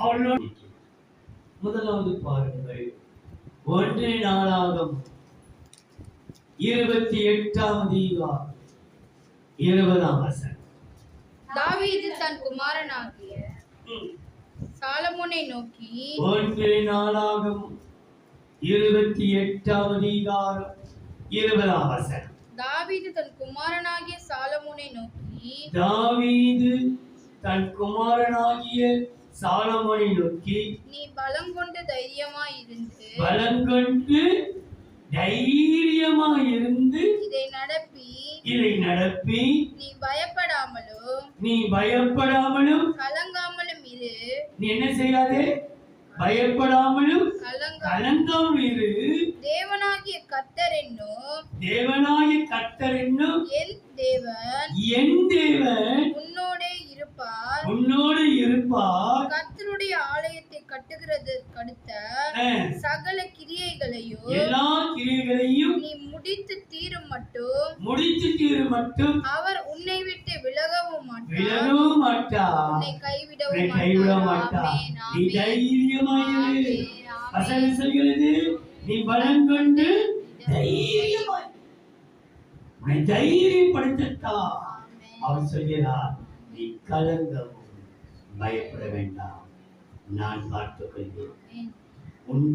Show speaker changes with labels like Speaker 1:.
Speaker 1: அவர்களோடு முதலாவது பாருங்கள், 1 நாளாகமம் 28ஆம் அதிகாரம் 20ஆம் வசனம்.
Speaker 2: தாவீது தன் குமாரனாகிய சாலமோனை நோக்கி
Speaker 1: 1 நாளாகமம் 28ஆம் அதிகாரம் 20ஆம் வசனம்.
Speaker 2: தாவீது தன் குமாரனாகிய சாலமோனை நோக்கி நீ பலம் கொண்டு தைரியமாய் இருந்து இதை நடப்பி நீ பயப்படாமலும் கலங்காமலும் இரு.
Speaker 1: நீ என்ன செய்யாதே? பயப்படாமலும் கலங்காமலும் இரு.
Speaker 2: தேவனாகிய கர்த்தர் என்னும் என் தேவன் உன்னோடு இருப்பார். கர்த்தருடைய ஆலயத்தை கட்டுகிறதற்கடுத்த சகல கிரியைகளையும்
Speaker 1: எல்லா கிரியைகளையும்
Speaker 2: நீ முடித்து தீரும் மட்டும் அவர் உன்னை விட்டு விலகவும் மாட்டார், உன்னை கைவிடவும் மாட்டார்.
Speaker 1: நீ தைரியமாயிரு. வசனம் சொல்கிறது, நீ பலம் கொண்டு தைரியமாய். உன்னை தைரியப்படுத்தத்தான் அவர் சொல்கிறார். நீ கலங்கவும் பயப்பட வேண்டாம், நான் பார்த்துக் கொள்வேன். உன்